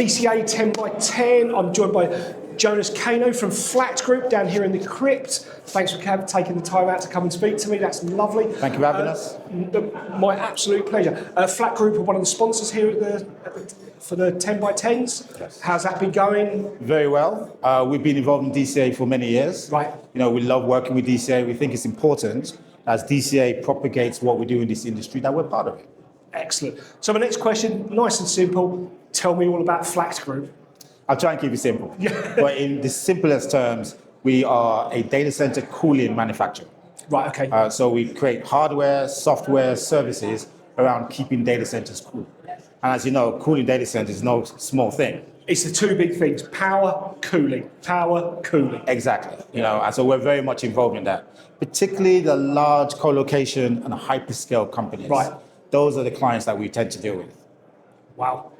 DCA 10 by 10. I'm joined by Jonas Kano from FlaktGroup down here in the crypt. Thanks for taking the time out to come and speak to me. That's lovely. Thank you for having us. My absolute pleasure. FlaktGroup are one of the sponsors here for the 10 by 10s. Yes. How's that been going? Very well. We've been involved in DCA for many years. Right. You know, we love working with DCA. We think it's important as DCA propagates what we do in this industry that we're part of it. Excellent. So my next question, nice and simple. Tell me all about FlaktGroup. I'll try and keep it simple. But in the simplest terms, we are a data center cooling manufacturer. Right, okay. So we create hardware, software, services around keeping data centers cool. And as you know, cooling data centers is no small thing. It's the two big things, power, cooling. Power, cooling. Exactly. You know, and so we're very much involved in that. Particularly the large co-location and hyperscale companies. Right. Those are the clients that we tend to deal with. Wow.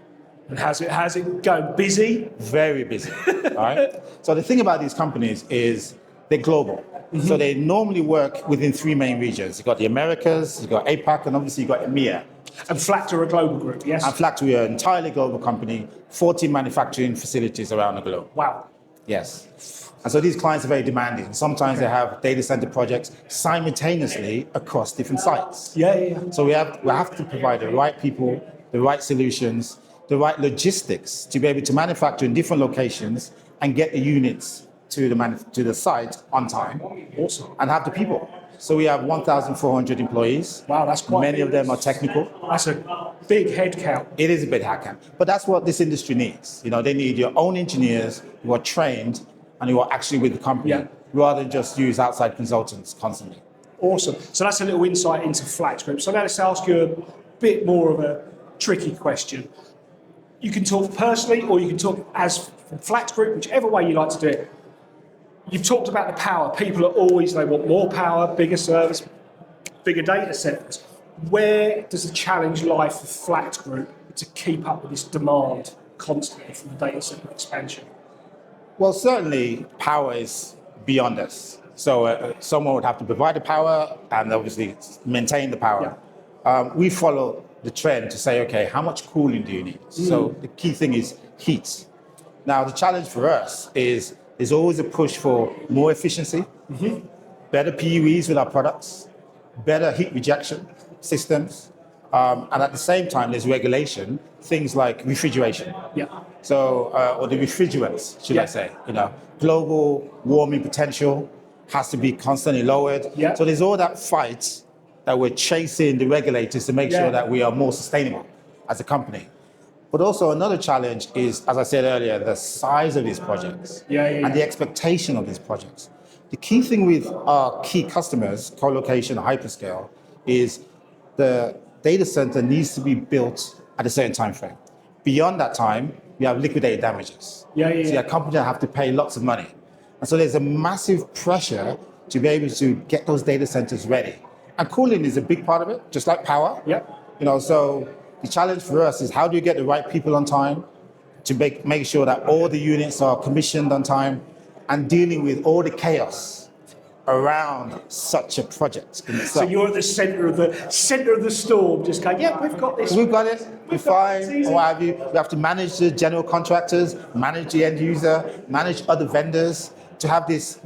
And how's it going? Busy? Very busy. All right. So the thing about these companies is they're global. Mm-hmm. So they normally work within three main regions. You've got the Americas, you've got APAC, and obviously you've got EMEA. And Flakt are a global group, yes? And Flakt, we are an entirely global company, 40 manufacturing facilities around the globe. Wow. Yes. And so these clients are very demanding. Sometimes they have data center projects simultaneously across different sites. Yeah. So we have to provide the right people, the right solutions, the right logistics to be able to manufacture in different locations and get the units to the site on time. Awesome. And have the people. So we have 1,400 employees. Wow, that's quite Many big. of them are technical. That's a big head count. It is a big head count. But that's what this industry needs. You know, they need your own engineers who are trained and who are actually with the company rather than just use outside consultants constantly. Awesome. So that's a little insight into FlaktGroup. So now let's ask you a bit more of a tricky question. You can talk personally or you can talk as from FlaktGroup, whichever way you like to do it. You've talked about the power. People are always, they want more power, bigger service, bigger data centers. Where does the challenge lie for FlaktGroup to keep up with this demand constantly from the data center expansion? Well, certainly power is beyond us. So someone would have to provide the power and obviously maintain the power. Yeah. We follow the trend to say, okay, how much cooling do you need? So the key thing is heat. Now, the challenge for us is there's always a push for more efficiency, better PUEs with our products, better heat rejection systems, and at the same time, there's regulation, things like refrigeration. Yeah. So, or the refrigerants, should I say? You know, global warming potential has to be constantly lowered. Yeah. So there's all that fight that we're chasing the regulators to make sure that we are more sustainable as a company. But also another challenge is, as I said earlier, the size of these projects and the expectation of these projects. The key thing with our key customers, co-location, hyperscale, is the data center needs to be built at a certain time frame. Beyond that time, we have liquidated damages. So your company have to pay lots of money. And so there's a massive pressure to be able to get those data centers ready. And cooling is a big part of it, just like power. You know, so the challenge for us is how do you get the right people on time to make sure that all the units are commissioned on time and dealing with all the chaos around such a project in itself. So you're at the center of the storm, just going, yeah, we've got this. We've got it. We're fine. Or what have you? We have to manage the general contractors, manage the end user, manage other vendors to have this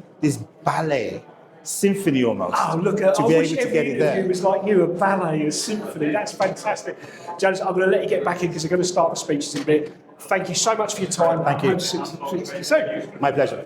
ballet. Symphony almost. Oh, look at to be able to get it there. It was like you, a ballet, a symphony. That's fantastic. Jonas, I'm going to let you get back in because I'm going to start the speeches in a bit. Thank you so much for your time. Thank you. Hope to see you soon. My pleasure.